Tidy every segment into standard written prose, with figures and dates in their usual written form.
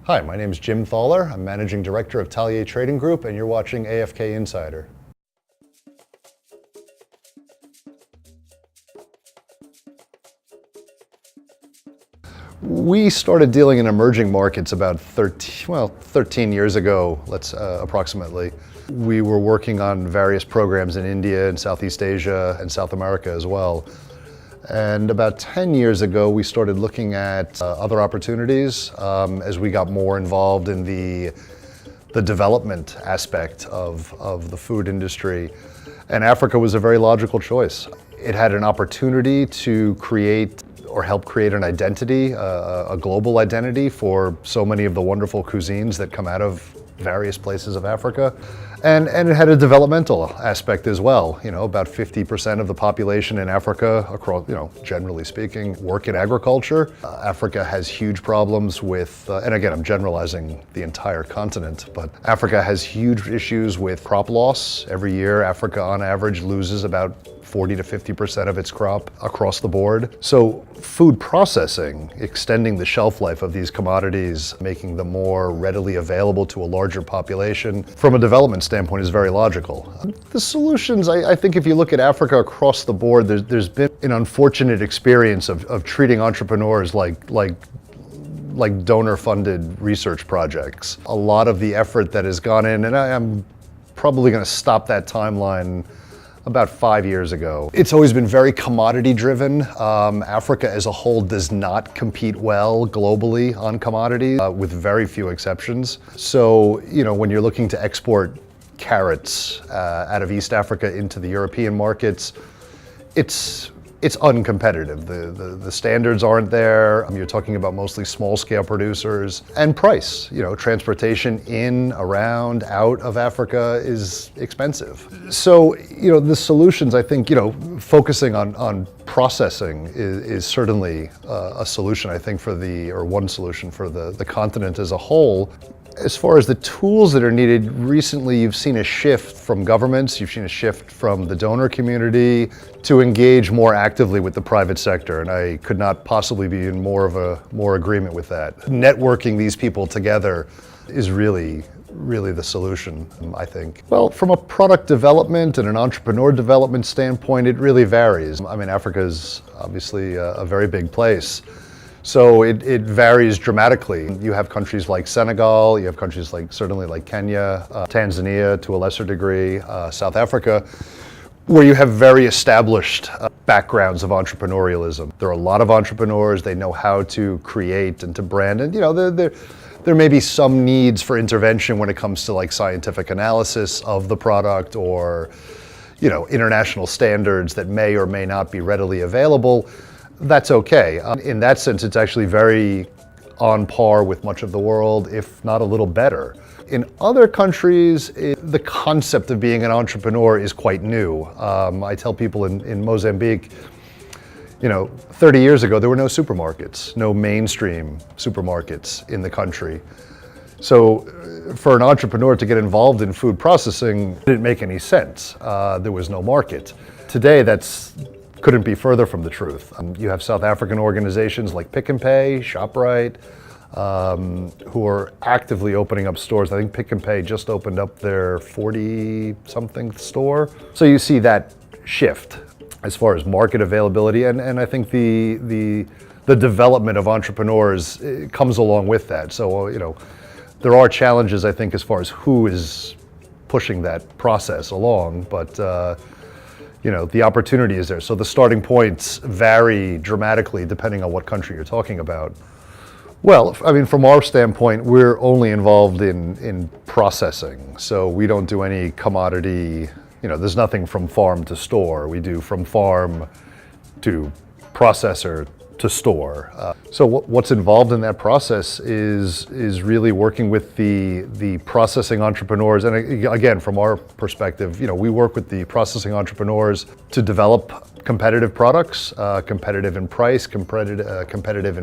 Hi, my name is Jim Thaller. I'm Managing Director of Talier Trading Group, and you're watching AFK Insider. We started dealing in emerging markets about 13 years ago, approximately. We were working on various programs in India and Southeast Asia and South America as well. And about 10 years ago, we started looking at other opportunities as we got more involved in the development aspect of the food industry. And Africa was a very logical choice. It had an opportunity to create or help create an identity, a global identity for so many of the wonderful cuisines that come out of various places of Africa. And it had a developmental aspect as well. You know, about 50% of the population in Africa, across, generally speaking, work in agriculture. Africa has huge problems with, and again, I'm generalizing the entire continent, but Africa has huge issues with crop loss. Every year, Africa on average loses about 40 to 50% of its crop across the board. So food processing, extending the shelf life of these commodities, making them more readily available to a larger population, from a development standpoint is very logical. The solutions, I think if you look at Africa across the board, there's been an unfortunate experience of treating entrepreneurs like donor-funded research projects. A lot of the effort that has gone in, and I'm probably going to stop that timeline about 5 years ago. It's always been very commodity driven. Africa as a whole does not compete well globally on commodities, with very few exceptions. So, when you're looking to export carrots out of East Africa into the European markets, it's uncompetitive. The standards aren't there. You're talking about mostly small scale producers, and price. Transportation in, around, out of Africa is expensive. So, the solutions, I think, focusing on processing is certainly a solution, I think, one solution for the continent as a whole. As far as the tools that are needed, recently you've seen a shift from governments, you've seen a shift from the donor community to engage more actively with the private sector, and I could not possibly be in more agreement with that. Networking these people together is really the solution, I think. Well, from a product development and an entrepreneur development standpoint, it really varies. I mean, Africa is obviously a very big place. So it varies dramatically. You have countries like Senegal, you have countries certainly like Kenya, Tanzania to a lesser degree, South Africa, where you have very established backgrounds of entrepreneurialism. There are a lot of entrepreneurs, they know how to create and to brand, and there may be some needs for intervention when it comes to scientific analysis of the product or international standards that may or may not be readily available. That's okay. In that sense, it's actually very on par with much of the world, if not a little better. In other countries, the concept of being an entrepreneur is quite new. I tell people in Mozambique, 30 years ago, there were no supermarkets, no mainstream supermarkets in the country. So for an entrepreneur to get involved in food processing didn't make any sense. There was no market. Today, couldn't be further from the truth. You have South African organizations like Pick n Pay, ShopRite, who are actively opening up stores. I think Pick n Pay just opened up their 40-something store. So you see that shift as far as market availability, and I think the development of entrepreneurs comes along with that. So there are challenges, I think, as far as who is pushing that process along, but the opportunity is there. So the starting points vary dramatically depending on what country you're talking about. Well, I mean, from our standpoint, we're only involved in processing. So we don't do any commodity, there's nothing from farm to store. We do from farm to processor to store. So what's involved in that process is really working with the processing entrepreneurs. And again, from our perspective, we work with the processing entrepreneurs to develop competitive products, competitive in price, competitive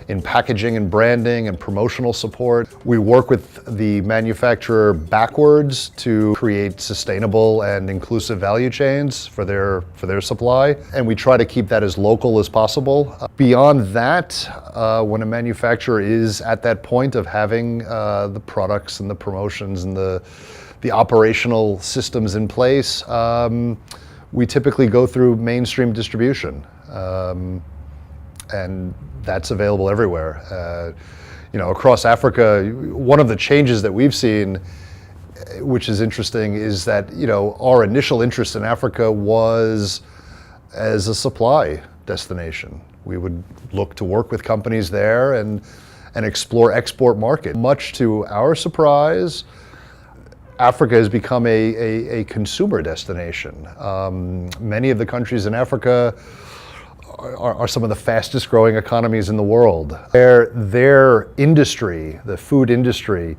in packaging and branding and promotional support. We work with the manufacturer backwards to create sustainable and inclusive value chains for their supply, and we try to keep that as local as possible. Beyond that, when a manufacturer is at that point of having the products and the promotions and the operational systems in place, we typically go through mainstream distribution, and that's available everywhere. Across Africa, one of the changes that we've seen, which is interesting, is that our initial interest in Africa was as a supply destination. We would look to work with companies there and explore export market. Much to our surprise, Africa has become a consumer destination. Many of the countries in Africa are some of the fastest growing economies in the world. Their industry, the food industry,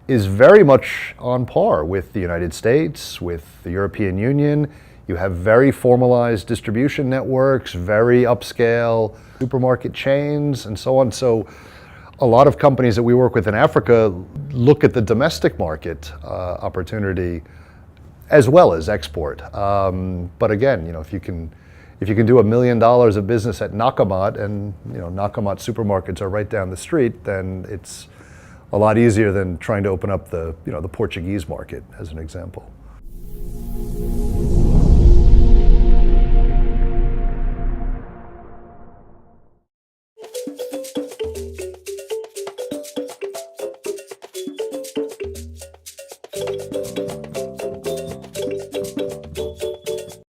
is very much on par with the United States, with the European Union. You have very formalized distribution networks, very upscale supermarket chains, and so on. So a lot of companies that we work with in Africa look at the domestic market opportunity as well as export. But again, if you can do $1 million of business at Nakamat, and Nakamat supermarkets are right down the street, then it's a lot easier than trying to open up the Portuguese market, as an example.